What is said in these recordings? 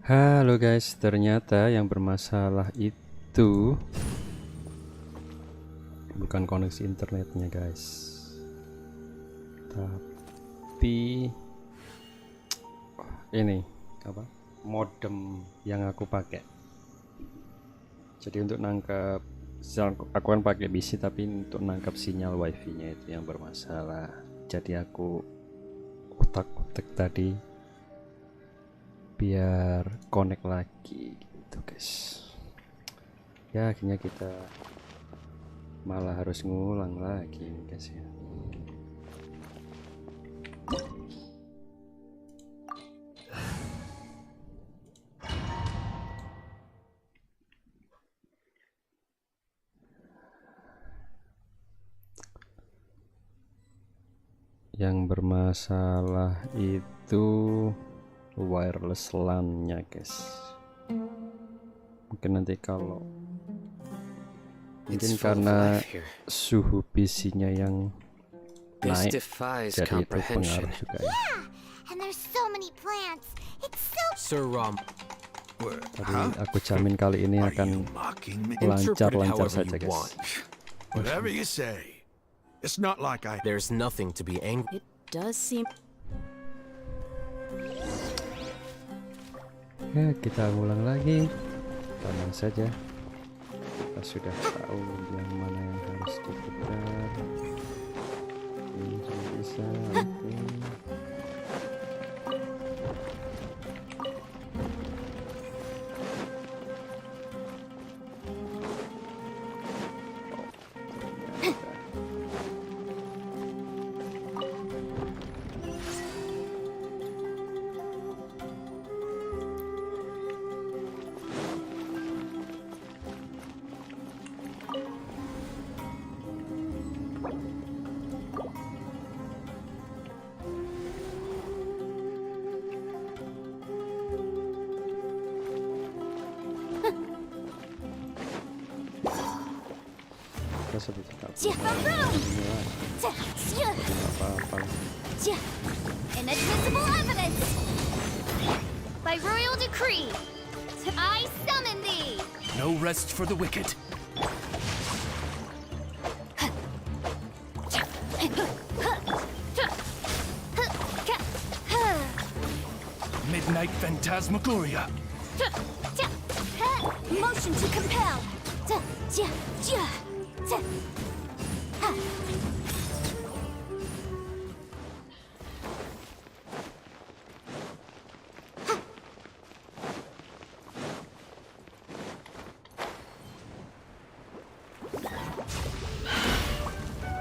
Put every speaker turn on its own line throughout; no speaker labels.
Halo guys, ternyata yang bermasalah itu bukan koneksi internetnya guys, tapi ini apa, modem yang aku pakai. Jadi untuk nangkap, aku kan pakai PC, tapi untuk nangkap sinyal wifi nya itu yang bermasalah. Jadi aku utak-utik tadi biar connect lagi gitu guys. Ya akhirnya kita malah harus ngulang lagi nih guys ya. Yang bermasalah itu wireless LAN-nya guys. Mungkin nanti kalau mungkin karena suhu PC-nya yang naik, jadi itu pengaruh juga ya. Tapi aku jamin kali ini akan lancar-lancar saja guys.
Whatever you say. It's not like
There's nothing to be angry.
It does seem.
Ya kita ulang lagi, tenang saja, kita sudah tahu yang mana yang harus diputar. Ini sudah bisa, oke.
Inadmissible evidence! By royal decree, I summon thee!
No rest for the wicked. Midnight Phantasmagoria.
Motion to compel!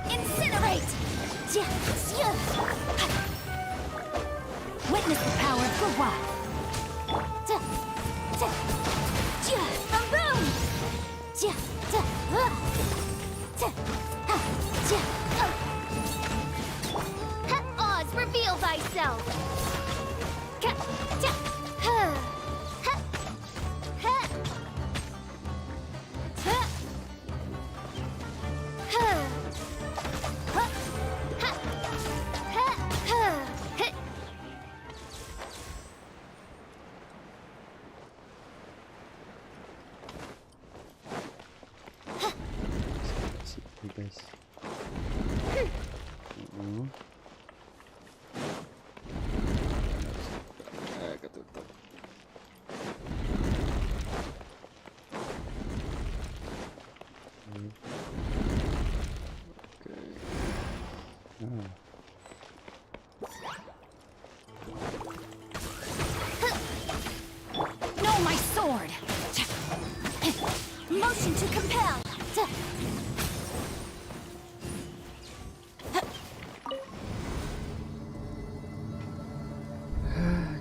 Incinerate! Witness the power of Gua! Boom! Oz, reveal thyself!
Guys. Ketutup.
No, my sword! Motion to compel!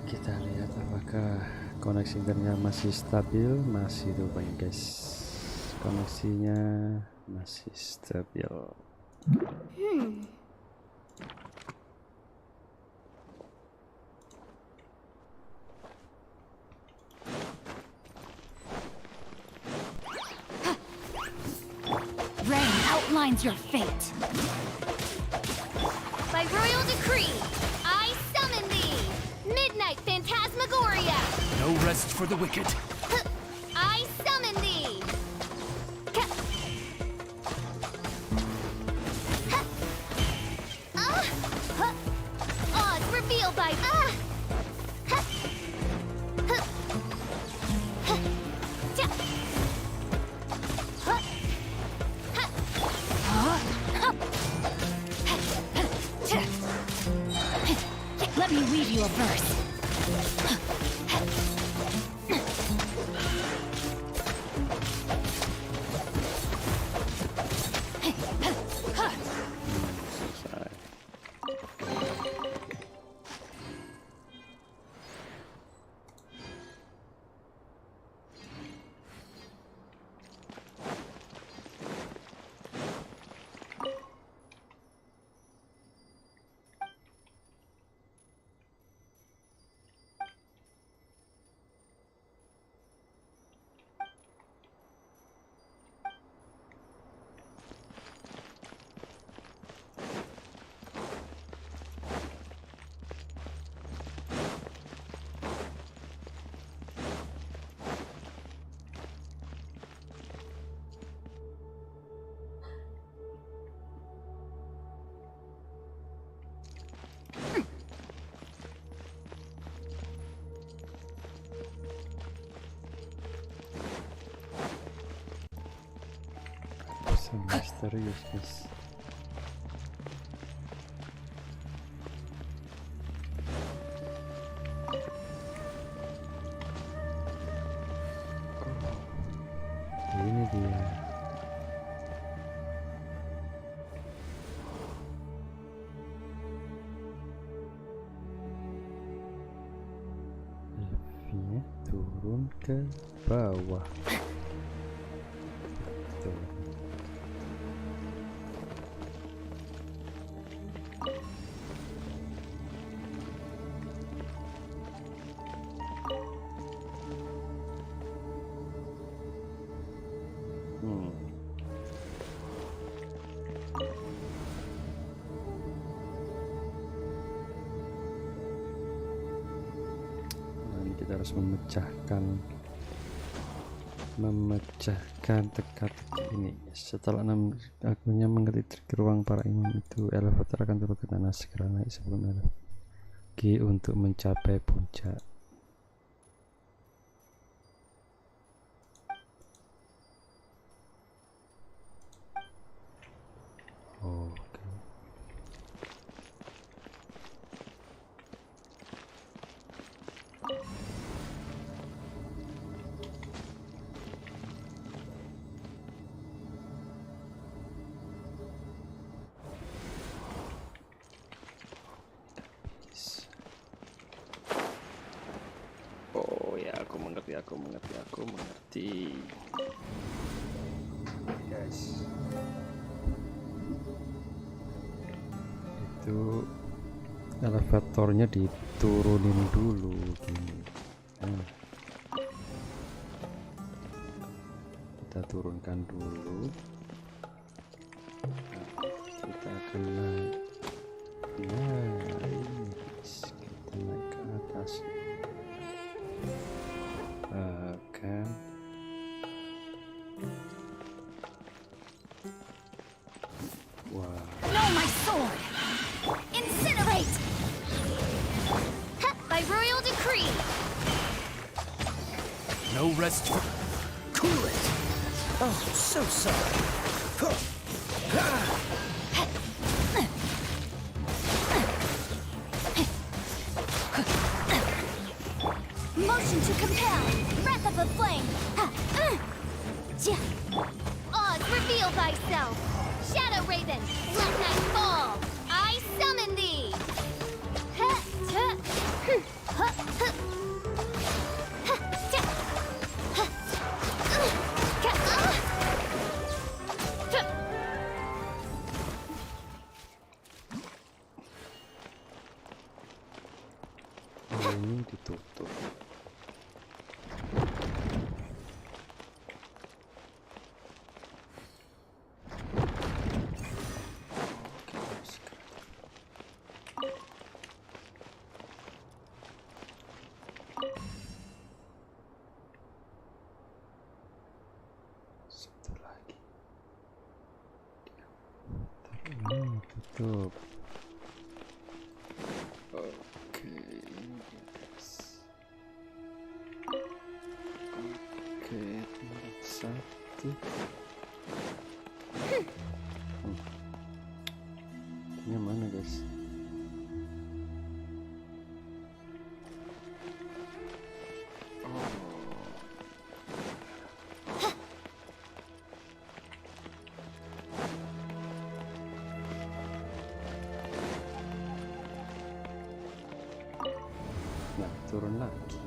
Kita lihat apakah koneksi internetnya masih stabil. Masih rupanya guys, koneksinya masih stabil.
Rain outlines your fate. By royal decree, I summon thee! Midnight Phantasmagoria!
No rest for the wicked.
I summon thee! Odds revealed by... Let me read you a verse.
Selesai. Misterius guys. Ini dia. Levelnya turun ke bawah. Tuh. Kita harus memecahkan teka-teki ini. Setelah 6 akunnya mengerti ke ruang para imam itu, elevator akan turun ke tanah segera naik sebelum G untuk mencapai puncak. Oke. Oh ya, aku mengerti. Guys. Itu elevatornya diturunin dulu gini. Kita turunkan dulu. Kita akan naik. Nah, ini kita naik ke atas. Kan. Wah.
No, my sword! Incinerate! By royal decree!
No rest for... Cool it! Oh, so sorry.
Motion to compel! Breath of a flame! Oz, reveal thyself! Shadow Raven, let night fall! I summon thee!
Ini ditutup. tutup. Oke, ini dia, guys. Oke, nomor 1. Ini mana, guys? Nah, turun lagi.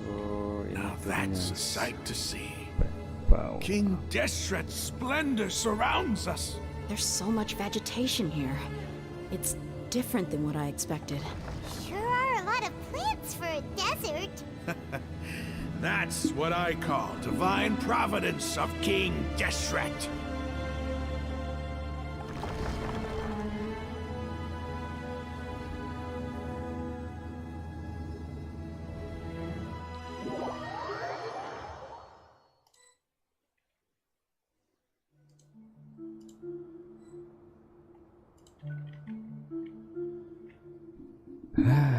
Oh, ini
Now that's a sight to see.
bawah.
King Deshret's splendor surrounds us.
There's so much vegetation here. It's different than what I expected.
Sure are a lot of plants for a desert.
That's what I call divine providence of King Deshret.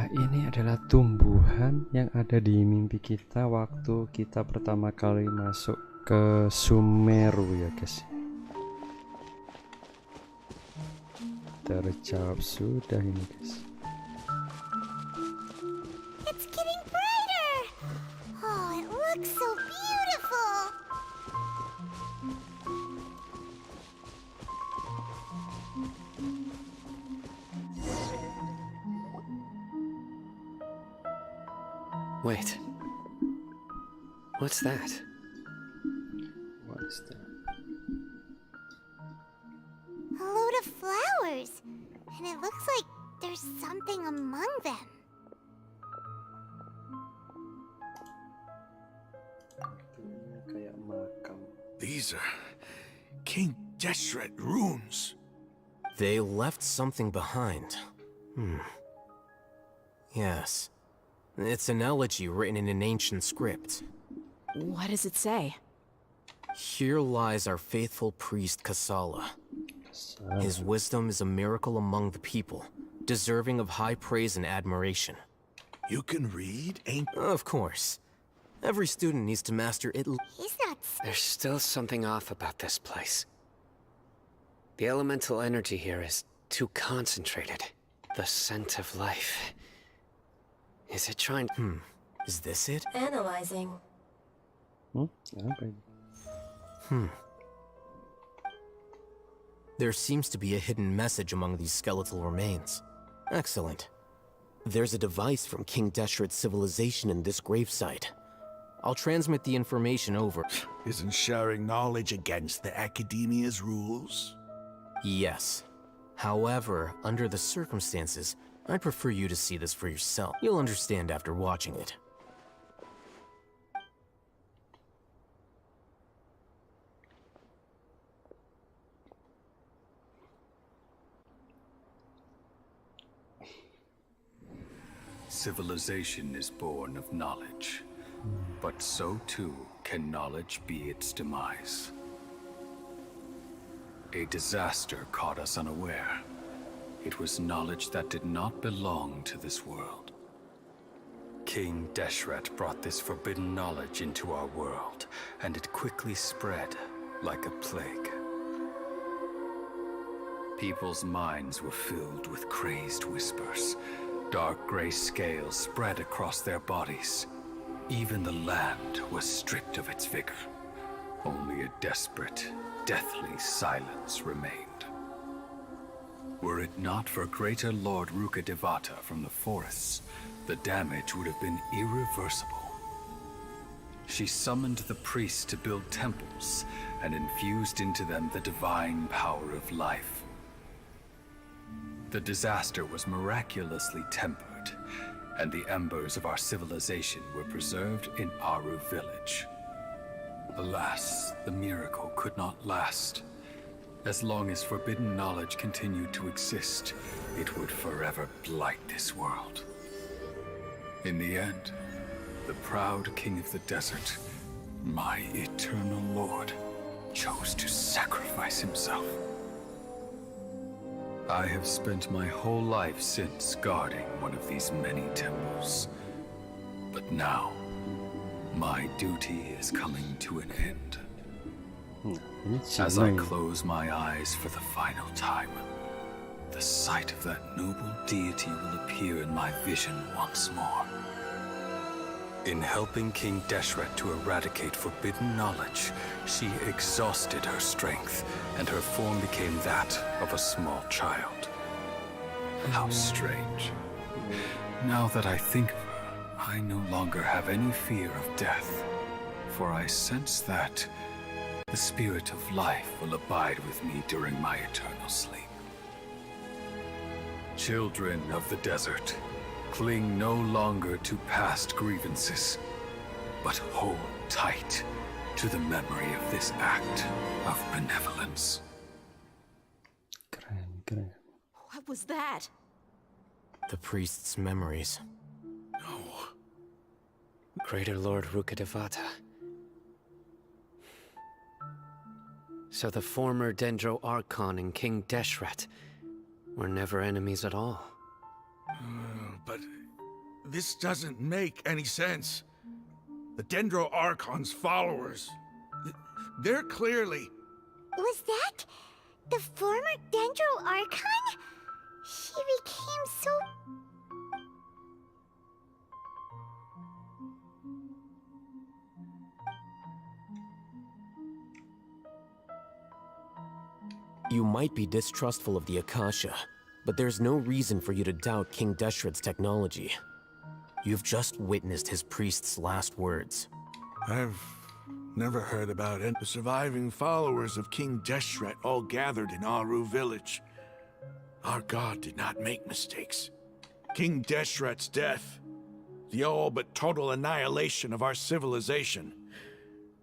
Ini adalah tumbuhan yang ada di mimpi kita waktu kita pertama kali masuk ke Sumeru ya guys. Terjawab sudah ini guys.
It's getting brighter. Oh, it looks so beautiful.
Wait. What's that?
What is that?
A load of flowers. And it looks like there's something among them.
Kayak makam.
These are King Deshret runes.
They left something behind. Yes. It's an elegy written in an ancient script.
What does it say?
Here lies our faithful priest Kasala. His wisdom is a miracle among the people, deserving of high praise and admiration.
You can read, ain't?
Of course. Every student needs to master it.
He's not.
There's still something off about this place. The elemental energy here is too concentrated. The scent of life. Is it trying?
Is this it?
Analyzing.
Apa ini?
There seems to be a hidden message among these skeletal remains. Excellent. There's a device from King Deshret's civilization in this gravesite. I'll transmit the information over.
Isn't sharing knowledge against the Academia's rules?
Yes. However, under the circumstances, I'd prefer you to see this for yourself. You'll understand after watching it.
Civilization is born of knowledge, but so too can knowledge be its demise. A disaster caught us unaware. It was knowledge that did not belong to this world. King Deshret brought this forbidden knowledge into our world, and it quickly spread like a plague. People's minds were filled with crazed whispers. Dark gray scales spread across their bodies. Even the land was stripped of its vigor. Only a desperate, deathly silence remained. Were it not for greater Lord Rukkhadevata from the forests, the damage would have been irreversible. She summoned the priests to build temples and infused into them the divine power of life. The disaster was miraculously tempered, and the embers of our civilization were preserved in Aru village. Alas, the miracle could not last, As long as forbidden knowledge continued to exist, it would forever blight this world. In the end, the proud king of the desert, my eternal lord, chose to sacrifice himself. I have spent my whole life since guarding one of these many temples. But now, my duty is coming to an end.
Ini
As I
Sumeru.
close my eyes for the final time, the sight of that noble deity will appear in my vision once more. In helping King Deshret to eradicate forbidden knowledge, she exhausted her strength, and her form became that of a small child. How strange. Now that I think of her, I no longer have any fear of death, for I sense that the spirit of life will abide with me during my eternal sleep. Children of the desert, cling no longer to past grievances, but hold tight to the memory of this act of benevolence.
Keren, keren.
What was that?
The priest's memories.
Greater Lord Rukkhadevata. So the former Dendro Archon and King Deshret were never enemies at all.
But this doesn't make any sense. The Dendro Archon's followers, they're clearly...
Was that the former Dendro Archon? She became so...
You might be distrustful of the Akasha, but there's no reason for you to doubt King Deshret's technology. You've just witnessed his priest's last words.
I've never heard about it. The surviving followers of King Deshret all gathered in Aru village. Our god did not make mistakes. King Deshret's death, the all but total annihilation of our civilization.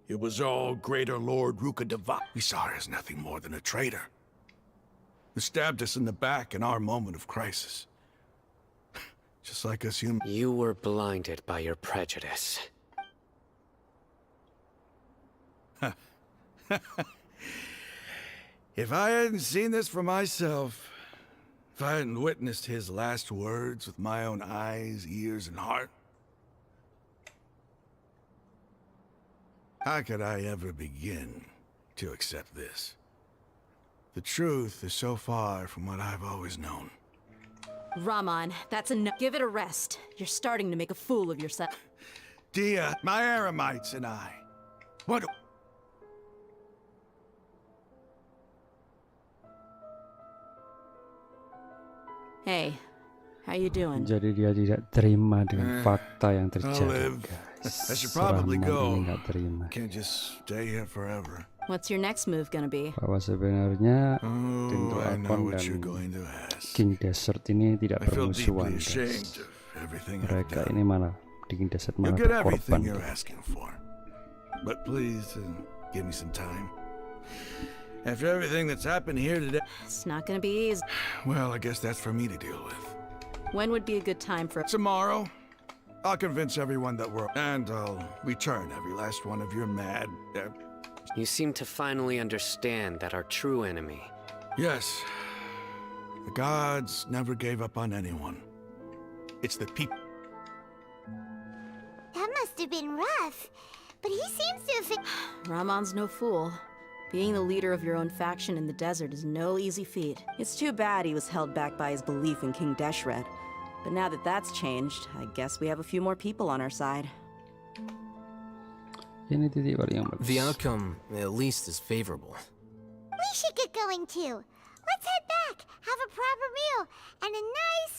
It was all Greater Lord Rukkhadeva. We saw her as nothing more than a traitor, who stabbed us in the back in our moment of crisis. Just like us humans.
You were blinded by your prejudice.
If I hadn't seen this for myself, if I hadn't witnessed his last words with my own eyes, ears, and heart, how could I ever begin to accept this? The truth is so far from what I've always known.
Raman, that's enough. Give it a rest. You're starting to make a fool of yourself.
Dia, my Aramites, and I. What?
Hey, how you doing?
Jadi dia tidak terima dengan fakta yang
I'll
terjadi,
live.
guys.
I should probably
Rahman
go.
ini nggak terima
Can't just stay here forever.
What's your next move gonna be?
bahwa sebenarnya
Oh,
Dendro
I know
Archon
what you're
dan
going to ask.
King Desert ini tidak
I feel
bermusuhan,
deeply ashamed
guys.
of everything I've
Mereka
done.
ini malah King Desert
You'll
malah
get
berkorban.
everything you're asking for. But please, give me some time. After everything that's happened here today,
It's not gonna be easy.
well, I guess that's for me to deal with.
When would be a good time for...
Tomorrow, I'll convince everyone that we're... And I'll return every last one of your mad...
You seem to finally understand that our true enemy...
Yes. The gods never gave up on anyone. It's the people.
That must have been rough. But he seems to have...
Ramon's no fool. Being the leader of your own faction in the desert is no easy feat. It's too bad he was held back by his belief in King Deshret. But now that that's changed, I guess we have a few more people on our side.
Ini titik balik yang bagus.
The outcome, at least, is favorable.
We should get going too. Let's head back, have a proper meal, and a nice...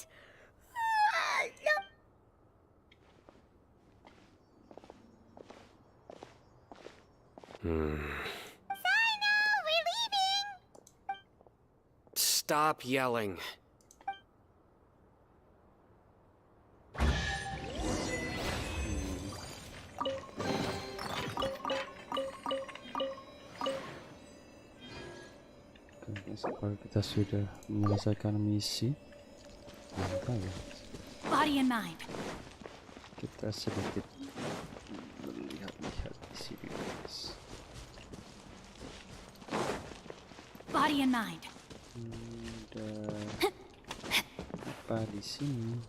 Sino, we're leaving!
Stop yelling.
Apakah kita sudah menyelesaikan misi? Mantap ya.
Body and mind.
Kita sedikit melihat-lihat di sini, guys.
Body and mind.
Ada apa di sini?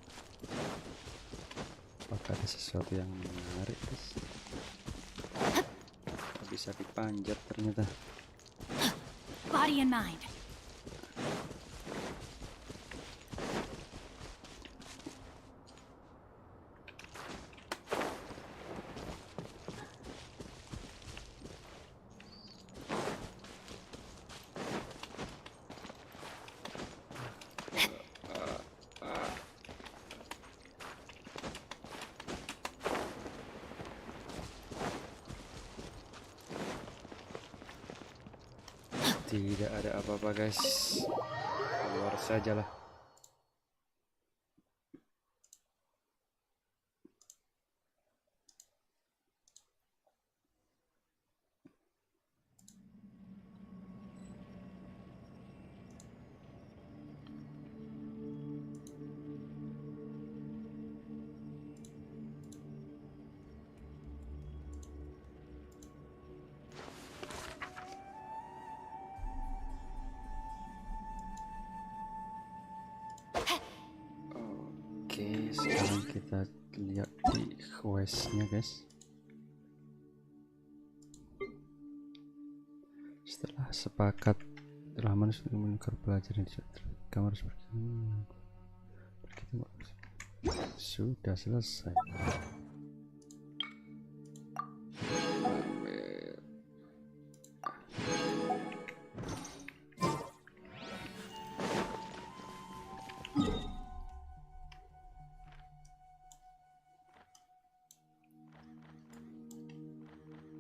Apakah ada sesuatu yang menarik, guys? Bisa dipanjat ternyata.
Body and mind.
Tidak ada apa-apa, guys. Keluar sajalah. Oke, sekarang kita lihat di questnya, guys. Setelah sepakat telah manusia menukar pelajaran di kamu harus sudah selesai.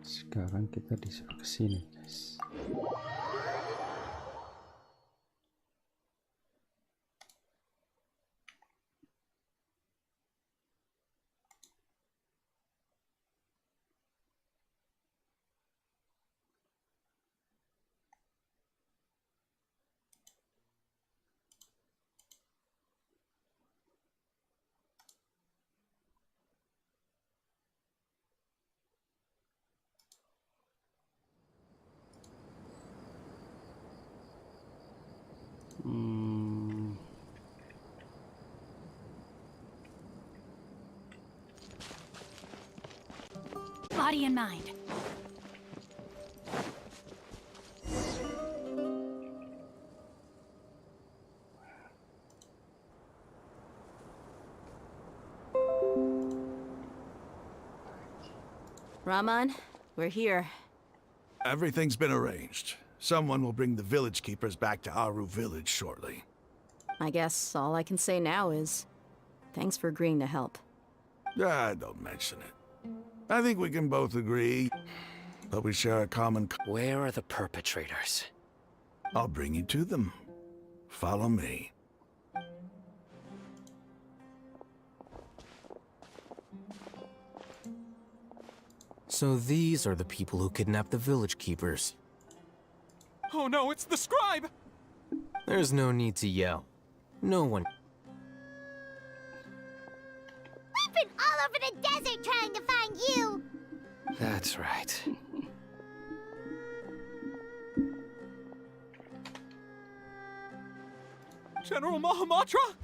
Sekarang kita disuruh ke sini, guys.
Body and mind.
Raman, we're here.
Everything's been arranged. Someone will bring the village keepers back to Aru village shortly.
I guess all I can say now is thanks for agreeing to help.
Don't mention it. I think we can both agree, but we share a common...
Where are the perpetrators?
I'll bring you to them. Follow me.
So these are the people who kidnapped the village keepers.
Oh no, it's the scribe!
There's no need to yell. No one...
We've been all over the desert trying to find you!
That's right.
General Mahamatra?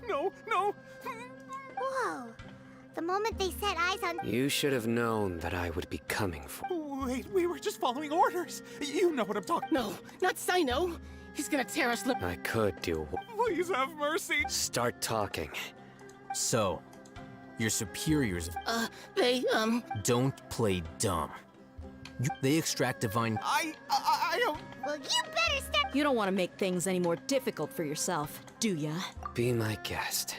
No, no!
Whoa. The moment they set eyes on...
You should have known that I would be coming for.
Wait, we were just following orders. You know what I'm talking...
No, not Sino. He's gonna tear us lip.
I could do.
Please have mercy.
Start talking.
So, your superiors
They,
don't play dumb. They extract divine...
I don't...
Well, you better start...
You don't want to make things any more difficult for yourself, do ya?
Be my guest.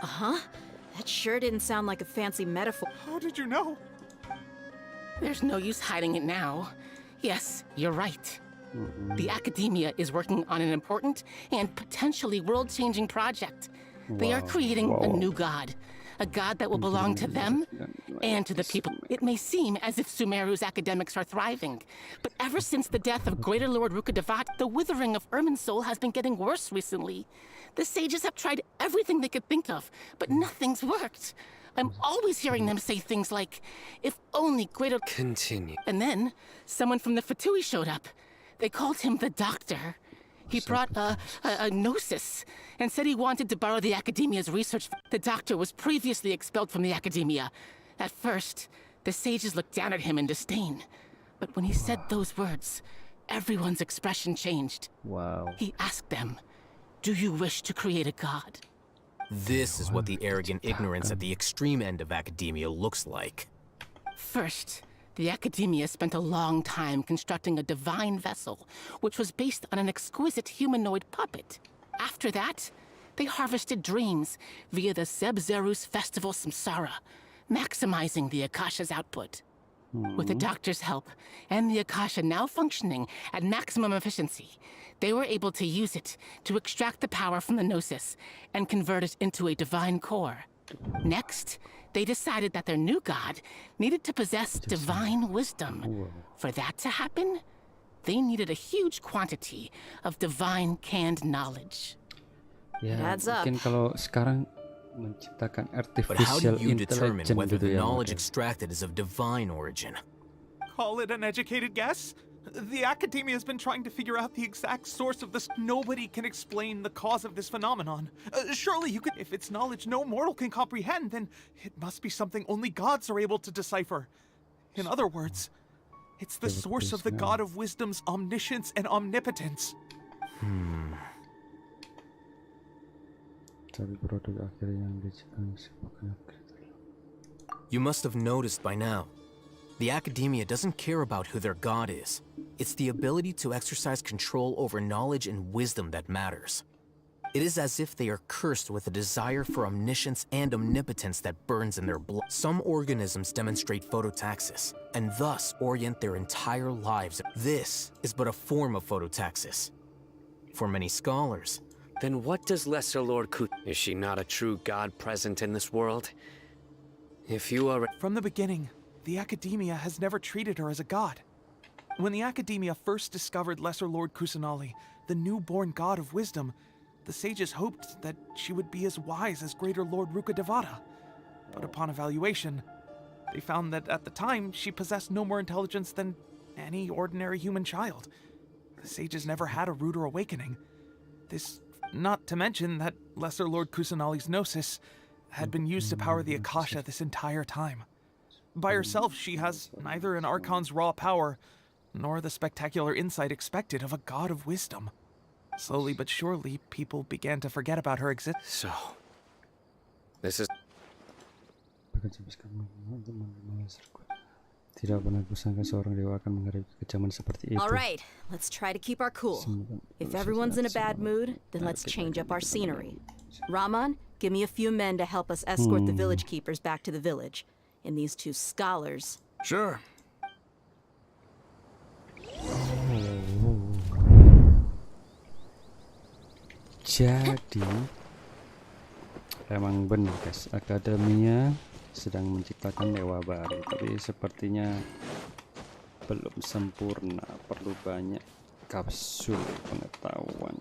Uh-huh. That sure didn't sound like a fancy metaphor.
How did you know?
there's no use hiding it now. Yes, you're right. The academia is working on an important and potentially world-changing project. They are creating a new god. A god that will belong to them and to the people. It may seem as if Sumeru's academics are thriving, but ever since the death of Greater Lord Rukadevat, the withering of Irminsul has been getting worse recently. The sages have tried everything they could think of, but nothing's worked. I'm always hearing them say things like, if only Greater...
Continue.
And then, someone from the Fatui showed up. They called him the Doctor. He brought a gnosis and said he wanted to borrow the Academia's research. The Doctor was previously expelled from the Academia. At first, the sages looked down at him in disdain. But when he said those words, everyone's expression changed.
Wow.
He asked them, do you wish to create a god?
This is what the arrogant ignorance at the extreme end of academia looks like.
First, the Academia spent a long time constructing a divine vessel, which was based on an exquisite humanoid puppet. After that, they harvested dreams via the Zeb-Zerus Festival Samsara, maximizing the Akasha's output. With the Doctor's help, and the Akasha now functioning at maximum efficiency, they were able to use it to extract the power from the Gnosis and convert it into a divine core. Next, they decided that their new god needed to possess divine wisdom. For that to happen, they needed a huge quantity of divine canned knowledge.
Ya,
Adds up.
mungkin kalau sekarang menciptakan
But how do
artificial
you determine
intelligence
whether
gitu
the
ya,
knowledge
mungkin.
extracted is of divine origin?
Call it an educated guess? The Academia has been trying to figure out the exact source of this. Nobody can explain the cause of this phenomenon. Surely you could. If it's knowledge no mortal can comprehend, then it must be something only gods are able to decipher. In other words, it's the source of the god of wisdom's omniscience and omnipotence.
Tapi produk akhir yang diciptakan
You must have noticed by now. The Academia doesn't care about who their god is. It's the ability to exercise control over knowledge and wisdom that matters. It is as if they are cursed with a desire for omniscience and omnipotence that burns in their blood. Some organisms demonstrate phototaxis, and thus orient their entire lives. This is but a form of phototaxis. For many scholars,
Then what does Lesser Lord Kut... Is she not a true god present in this world? If you are...
From the beginning, the Academia has never treated her as a god. When the Academia first discovered Lesser Lord Kusanali, the newborn god of wisdom, the sages hoped that she would be as wise as Greater Lord Rukadevata. But upon evaluation, they found that at the time she possessed no more intelligence than any ordinary human child. The sages never had a ruder awakening. This, not to mention that Lesser Lord Kusanali's gnosis had been used to power the Akasha this entire time. By herself, she has neither an Archon's raw power, nor the spectacular insight expected of a god of wisdom. Slowly but surely, people began to forget about her existence.
So... This is...
Tidak pernah kusangka seorang dewa akan menghadapi kekejaman seperti itu.
All right, let's try to keep our cool. If everyone's in a bad mood, then let's change up our scenery. Rahman, give me a few men to help us escort the village keepers back to the village. And these two scholars.
Sure.
Jadi emang benar guys, Akademia sedang menciptakan dewa baru, tapi sepertinya belum sempurna, perlu banyak kapsul pengetahuan.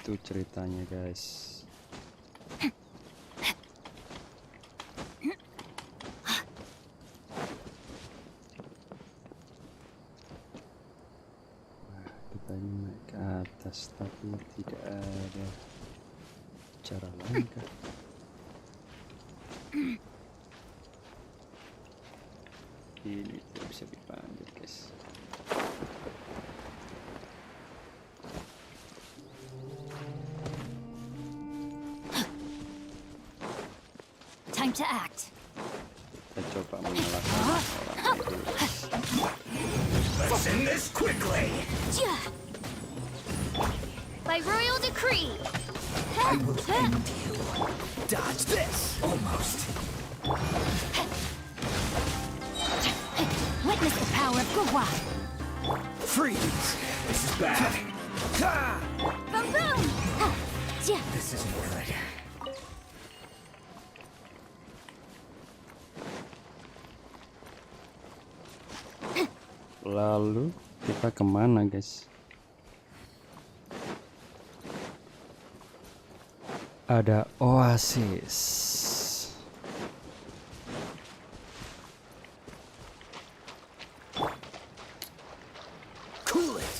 Itu ceritanya guys. Kita ini naik ke atas tapi tidak ada cara lain kah? Ini tidak bisa dipanjat guys.
Time to act.
Kita coba mengalahkan orang dulu.
Let's end this quickly!
By royal decree.
I will end you. Dodge this! Almost.
Witness the power of Gwa.
Freeze! This is bad. Ha!
Boom boom.
This isn't good.
Lalu kita kemana, guys? Ada oasis.
Cool it.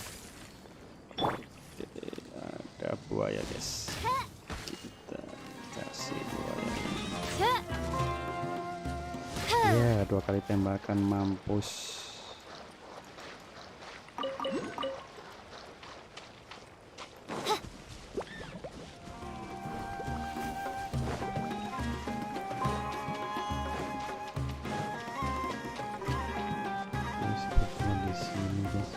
Oke, ada buaya, guys. Kita kasih buaya. Ya, 2 kali tembakan mampus. Ini sepertinya di sini, guys.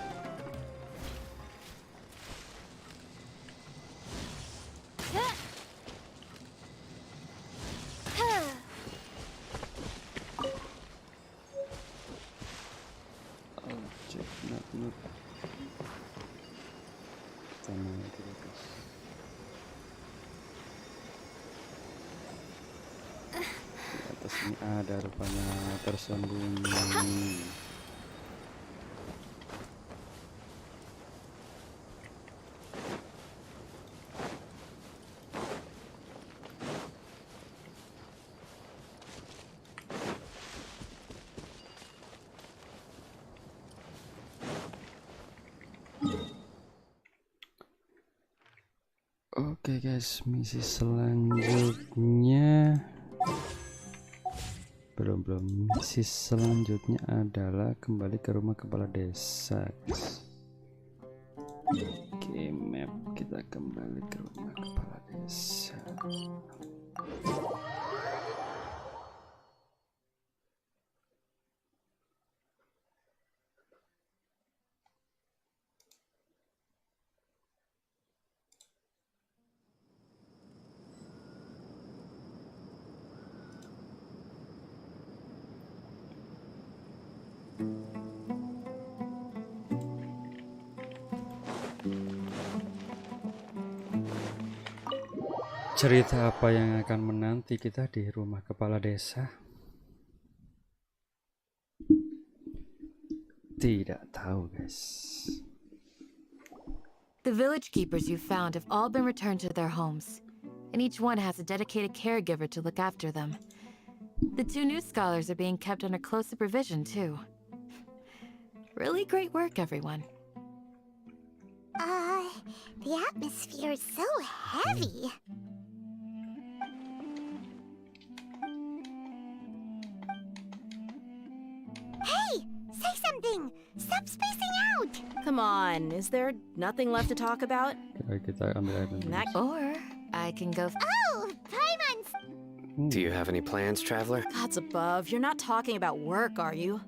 Cek not. Tanah dulu, guys. Di atas ini ada rupanya tersembunyi. Oke guys, misi selanjutnya belum. Misi selanjutnya adalah kembali ke rumah kepala desa, guys. Oke, map kita kembali ke rumah kepala desa. Cerita apa yang akan menanti kita di rumah kepala desa? Tidak tahu, guys.
The village keepers you found have all been returned to their homes, and each one has a dedicated caregiver to look after them. The 2 new scholars are being kept under close supervision, too. Really great work, everyone.
The atmosphere is so heavy. Hey, say something. Stop spacing out.
Come on, is there nothing left to talk about?
Ya, kita ambil air dulu.
That
Or I can go.
Oh, Paimons.
Do you have any plans, traveler?
God's above, you're not talking about work, are you?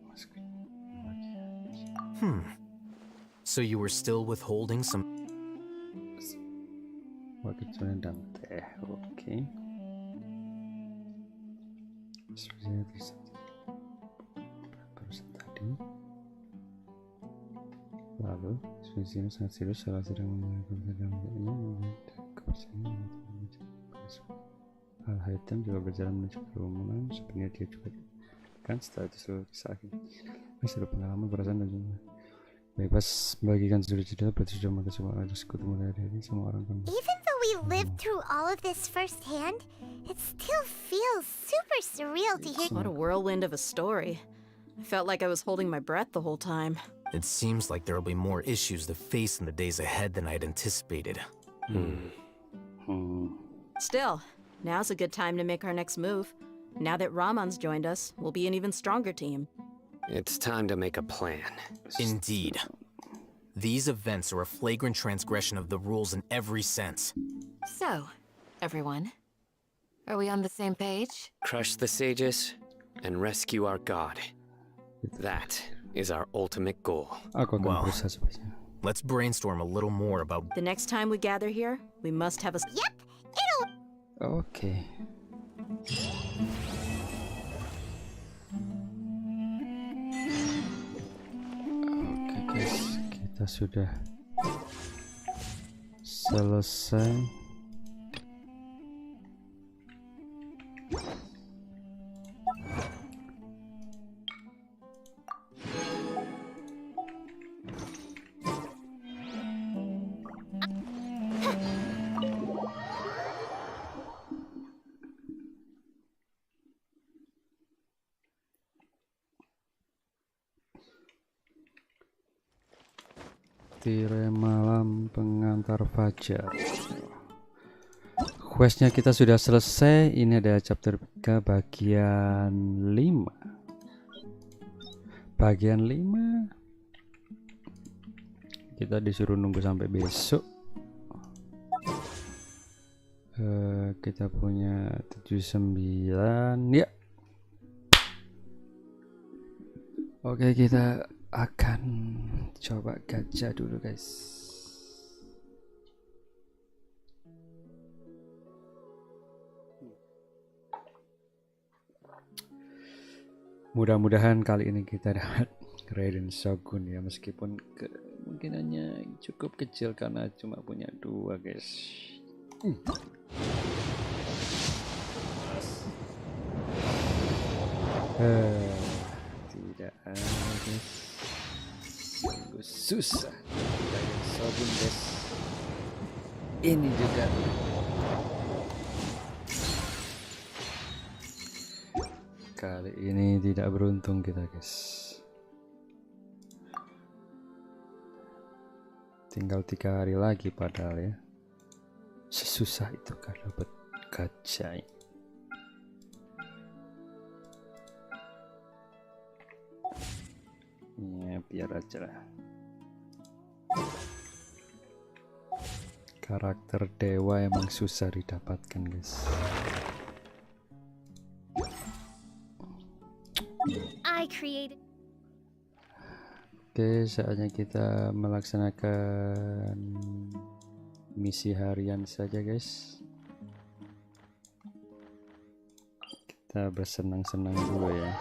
So you were still withholding some.
Waktu dan teh, oke. Sepertinya barusan tadi. Lalu, sebenarnya sangat serius salah sedang melakukan kepercayaan. Hal hitam juga berjalan menuju kerumunan. Sebenarnya dia juga kan setelah itu seluruh kisah seluruh pengalaman perasaan dan juga bebas bagikan seluruh cerita berarti sudah makan semua ada sekutu mulai dari semua orang kan.
Even though we lived through all of this firsthand, it still feels super surreal to hear.
What a whirlwind of a story. I felt like I was holding my breath the whole time.
It seems like there will be more issues to face in the days ahead than I'd anticipated.
Still, now's a good time to make our next move. Now that Ramon's joined us, we'll be an even stronger team.
It's time to make a plan.
Indeed. These events are a flagrant transgression of the rules in every sense.
So, everyone, are we on the same page?
Crush the sages and rescue our god. That is our ultimate goal.
Aku akan
Wow.
berusaha sebaiknya.
Let's brainstorm a little more about.
The next time we gather here, we must have a...
Yep, it'll.
Oke. Oke guys, kita sudah selesai. tirai malam pengantar fajar. Questnya kita sudah selesai. Ini ada chapter 3 bagian 5. Bagian 5 kita disuruh nunggu sampai besok. Kita punya 79 ya. Oke, kita akan coba gacha dulu guys. Mudah-mudahan kali ini kita dapat Raiden Shogun ya, meskipun kemungkinannya cukup kecil karena cuma punya 2 guys. Tidak ada guys, sungguh susah Raiden Shogun guys. Ini juga kali ini tidak beruntung kita guys. Tinggal 3 hari lagi padahal ya. Sesusah itu kan dapat gacha ini. Ya biar aja lah. Karakter dewa emang susah didapatkan guys.
I created.
Oke, saatnya kita melaksanakan misi harian saja guys. Kita bersenang-senang dulu ya.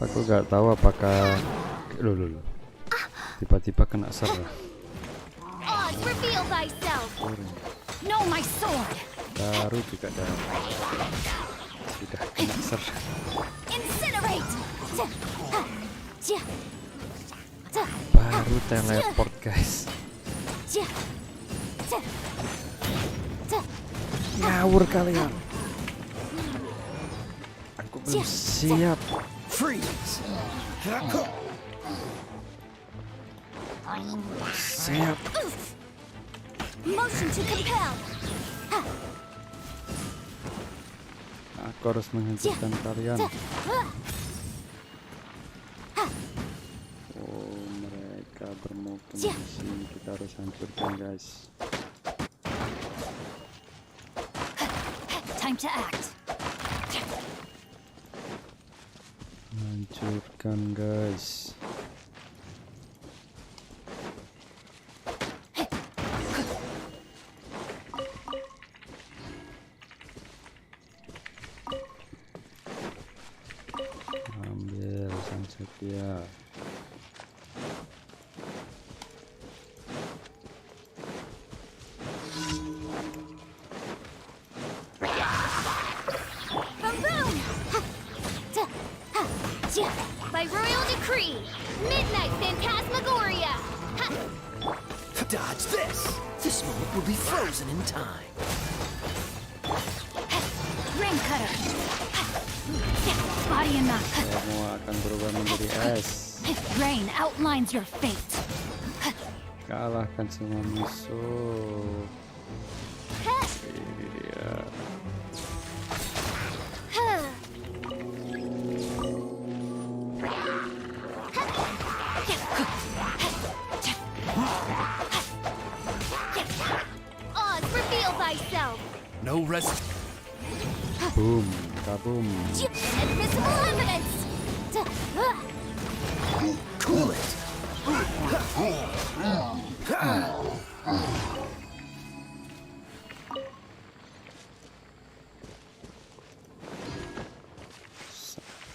Aku nggak tahu apakah tiba-tiba kena serah.
Oz, reveal thyself. No, my sword.
Baru juga sudah kena serah.
Incinerate.
Baru teleport guys. Ngawur kalian. Aku belum siap. Siap.
Motion to compel.
Aku harus menghentikan kalian. Oh, mereka bermukim di sini. Kita harus hancurkan guys.
Time to act.
Hancurkan guys. Ambil sang setia.
By royal decree, midnight phantasmagoria.
Dodge this! This moment will be frozen in time.
Rain cutter. Body and knock.
Semua akan berubah menjadi es.
Rain outlines your fate.
Kalahkan semua musuh. Ini dia.
Oz, reveal thyself.
No rest.
Boom, kaboom.
Admissible evidence.
Cool it.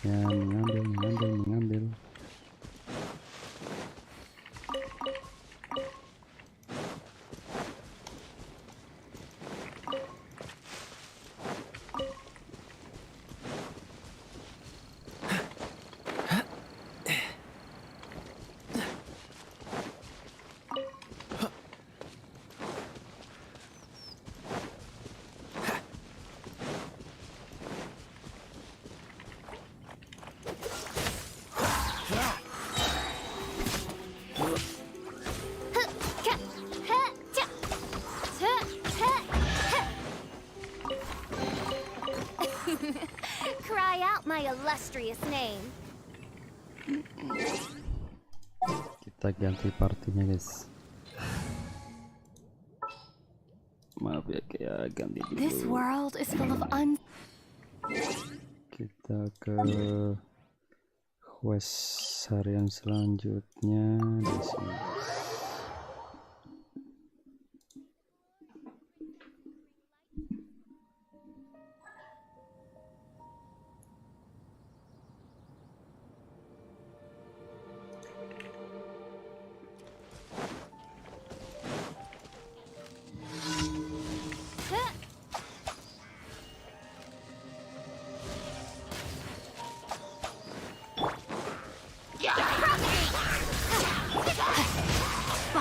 Ya, mengambil.
try out my illustrious name.
Kita ganti partinya guys. Maaf ya, kayak ganti dulu.
This world is full of
Kita ke quest harian selanjutnya di sini.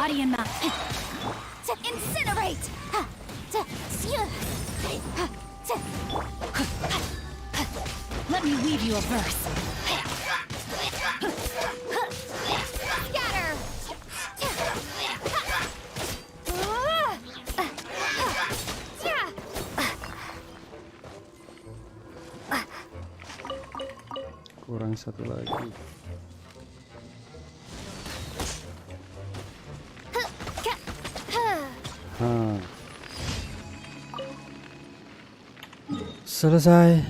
body and mouth. To incinerate! Let me weave you a verse. Scatter!
Kurang satu lagi. Selesai.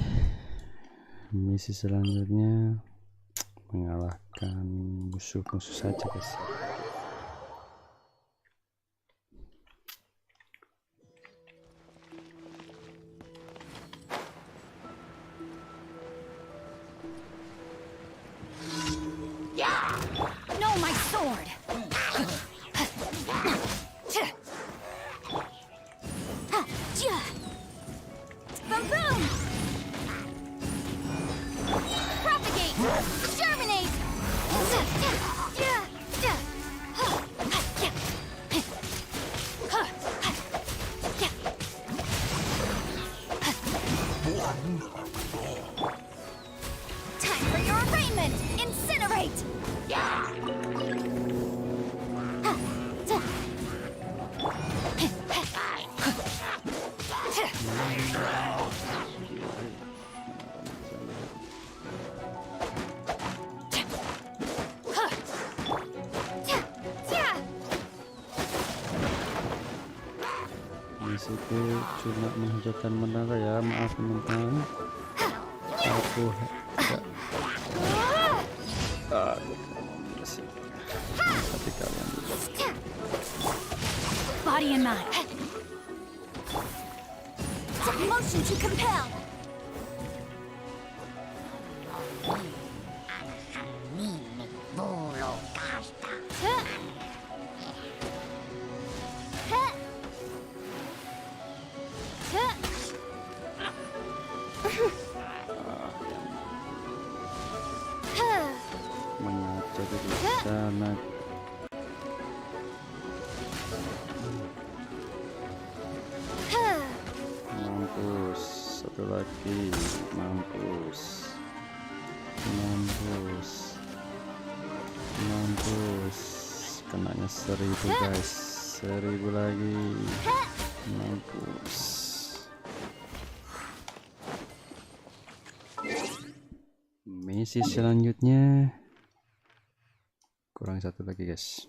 Misi selanjutnya mengalahkan musuh-musuh saja guys.
No, my sword! Boom, boom! Propagate! Germinate! Time for your arraignment! Incinerate!
Misiku cuma menghancurkan menara ya, maaf teman-teman. Aku tapi kalian
Body and mind. Motion to compel.
mengaca di sana. Mampus, satu lagi, mampus, mampus, mampus, kenanya 1000 guys, 1000 lagi, mampus. Misi selanjutnya kurang satu lagi guys.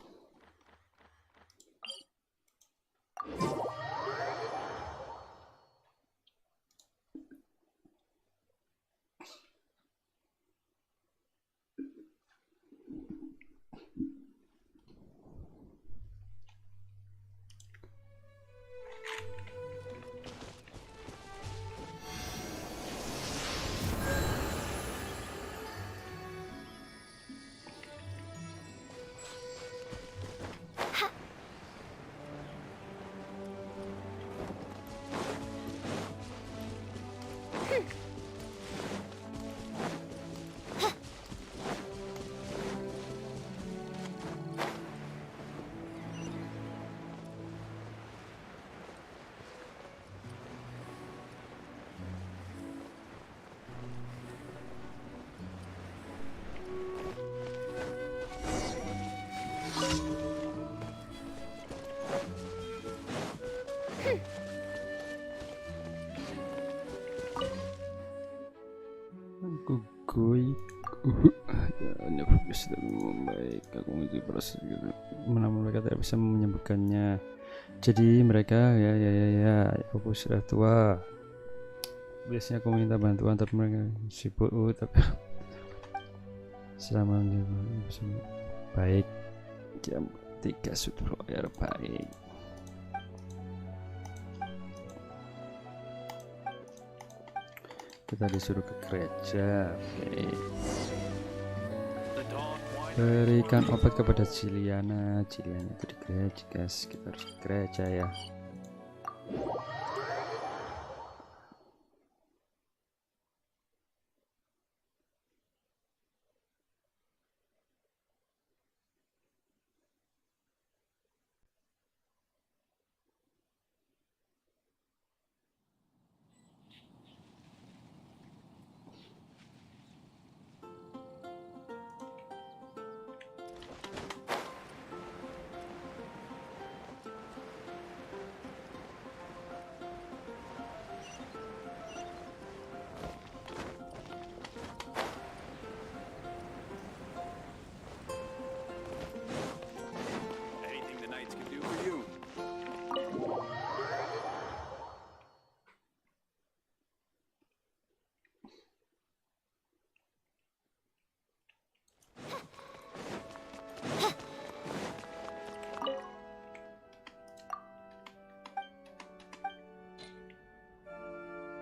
Ya, hanya fokus dan membaik. Aku mengerti proses namun mereka tidak bisa menyembuhkannya. Jadi mereka ya aku sudah tua. Biasanya aku minta bantuan tapi mereka sibuk tapi selama bisa baik. Jam 3 sudah baik. Kita disuruh ke gereja. Oke. Berikan obat kepada Ciliana. Ciliana itu di gereja, guys. Kita harus ke gereja ya.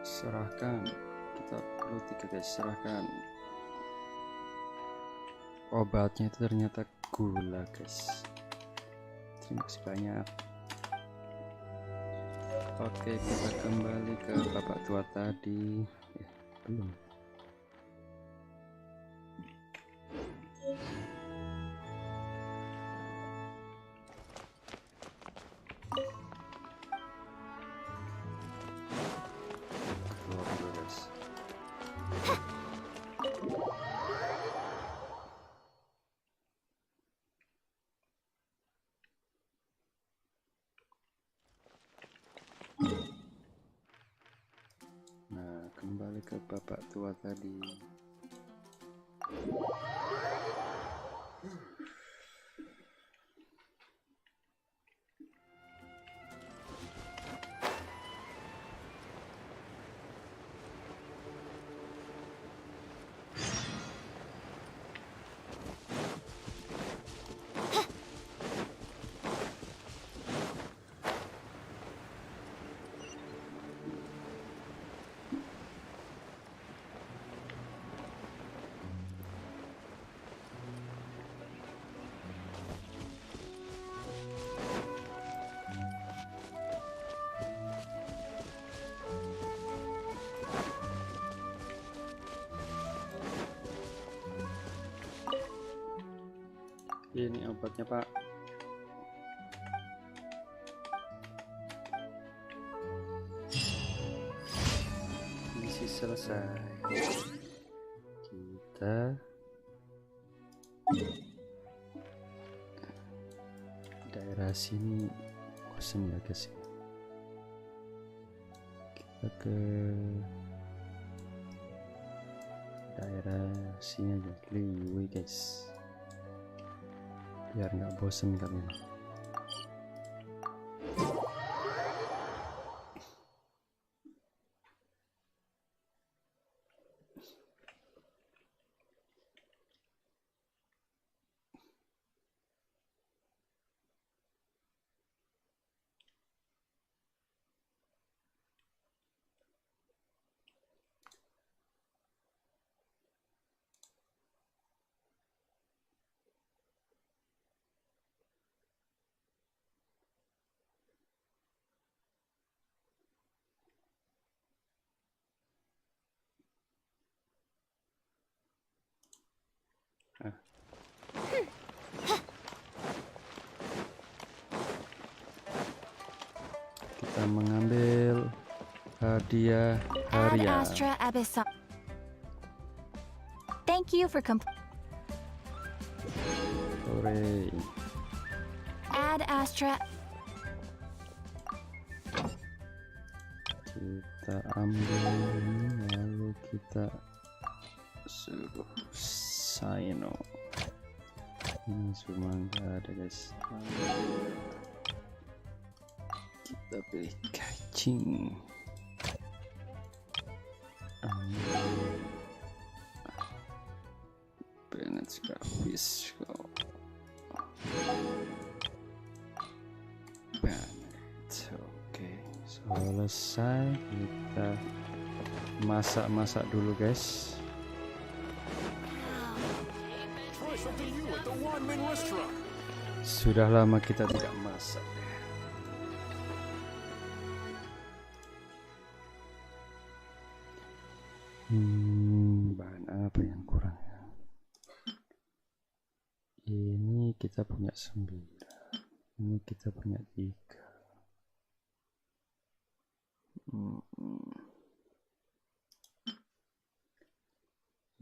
Serahkan, kita perlu 3 guys. Serahkan obatnya, itu ternyata gula guys. Terima kasih banyak. Oke, kita kembali ke bapak tua tadi. Belum. Nah, kembali ke bapak tua tadi. Ini obatnya, Pak. Misi selesai. Kita daerah sini bosan ya guys. Kita ke daerah sini aja, Liwi guys, biar nggak bosen kalian. Kita mengambil hadiah
Ad
harian.
Astra Abyssal. Thank you for
Hore.
Ad Astra.
Kita ambil ini, lalu kita suruh Saino. Ini cuma nggak ada guys. Kita pilih kacing. Let's go, fish go. Oke, selesai. Kita masak dulu guys. Sudah lama kita tidak masak. Bahan apa yang kurang ya? Ini kita punya 9. Ini kita punya 3.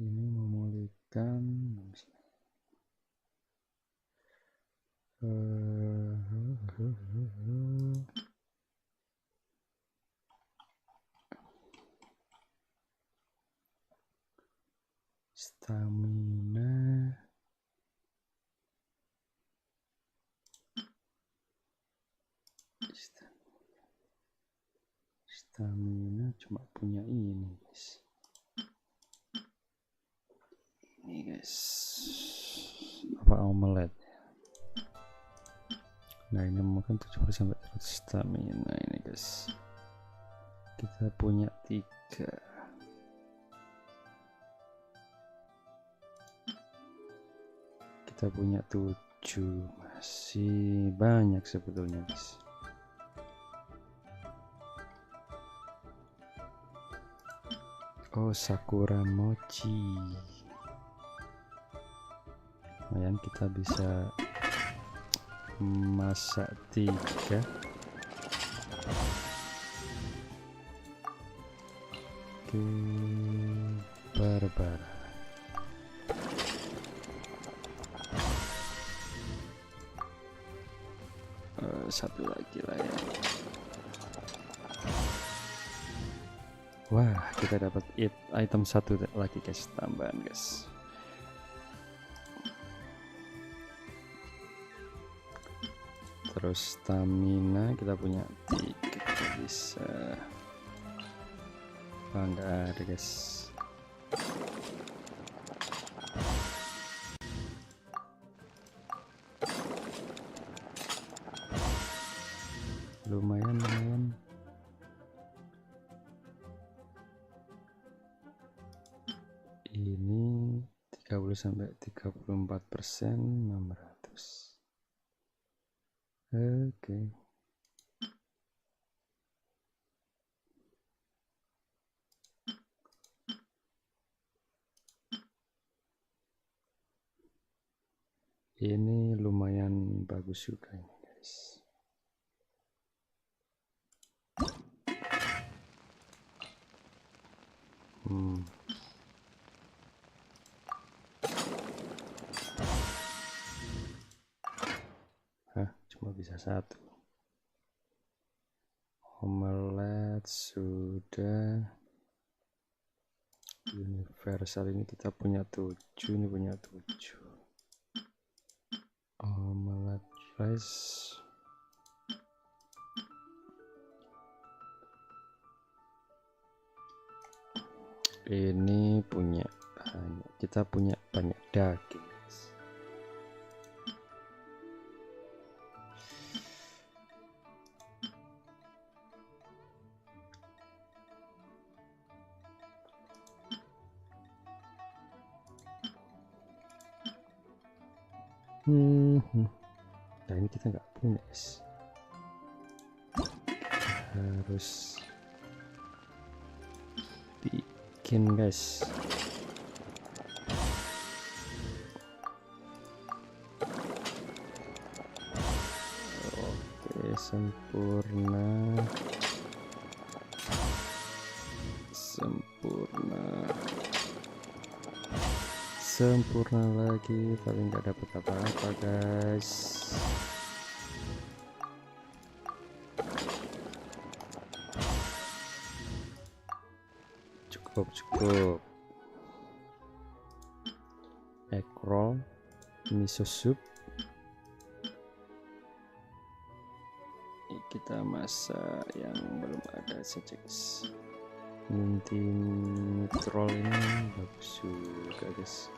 Ini memulihkan stamina. Stamina cuma punya ini guys. Ini guys, apa omelet. Nah ini memakan 70 sampai 100 stamina ini guys. Kita punya 3. Kita punya 7. Masih banyak sebetulnya guys. Oh, sakura mochi. Lumayan, kita bisa masak 3. Oke, barbar. Satu lagi lah ya. Wah, kita dapat item 1 lagi guys, tambahan guys. Terus stamina kita punya 3, kita bisa. Enggak ada guys. Lumayan. Ini 30 sampai 34%, 600. Oke. Ini lumayan bagus juga ini guys. Cuma bisa 1. Omelet sudah. Universal ini kita punya 7, ini punya 7. Omelet rice. Ini punya banyak, kita punya banyak daging. Nah ini kita nggak punya guys. Harus bikin guys. Oke, sempurna lagi, tapi nggak dapat apa-apa guys. Cukup. egg roll, miso soup. Ini kita masak yang belum ada saja guys. Minti roll ini bagus juga guys.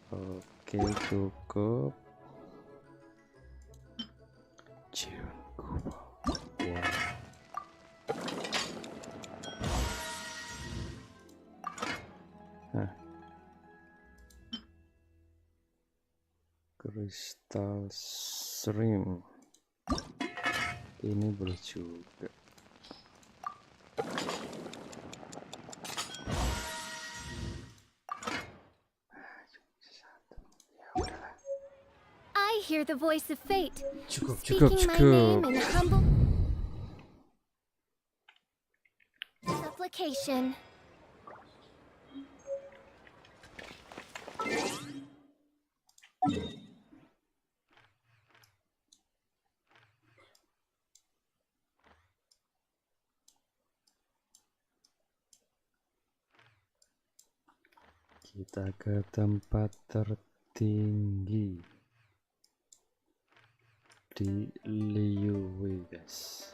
Oke, cukup. Ya. Nah. Kristal shrimp. Ini boleh juga.
I hear the voice of fate.
Cukup.
Speaking my name in humble supplication.
Kita ke tempat tertinggi di Liyue guys.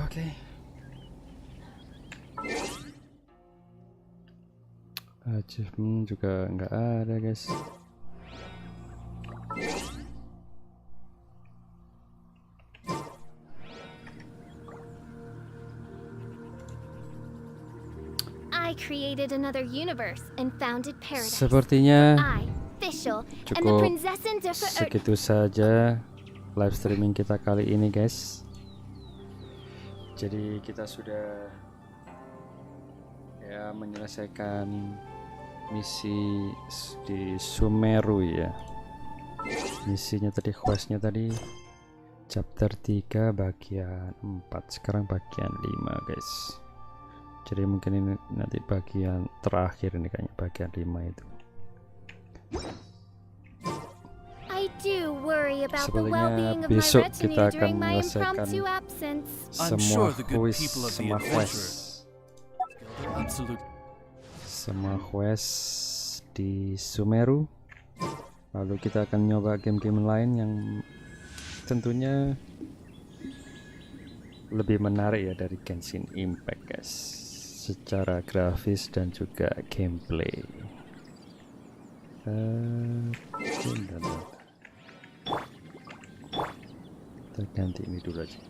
Oke. Achievement juga nggak ada guys.
I created another universe and founded paradise.
Sepertinya
I, Fischl, and the
cukup
Prinzessin der
segitu saja live streaming kita kali ini guys. Jadi kita sudah ya menyelesaikan misi di Sumeru ya. Misinya tadi, questnya tadi chapter 3 bagian 4, sekarang bagian 5 guys. Jadi mungkin ini nanti bagian terakhir ini kayaknya, bagian 5 itu. Sebenarnya besok kita akan menyelesaikan semua quest di Sumeru. Lalu kita akan nyoba game-game lain yang tentunya lebih menarik ya dari Genshin Impact guys, secara grafis dan juga gameplay. Kita ganti ini dulu aja.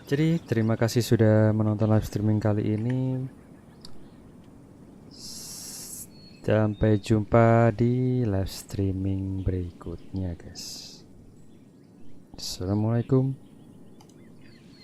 Jadi terima kasih sudah menonton live streaming kali ini. Sampai jumpa di live streaming berikutnya guys. Assalamualaikum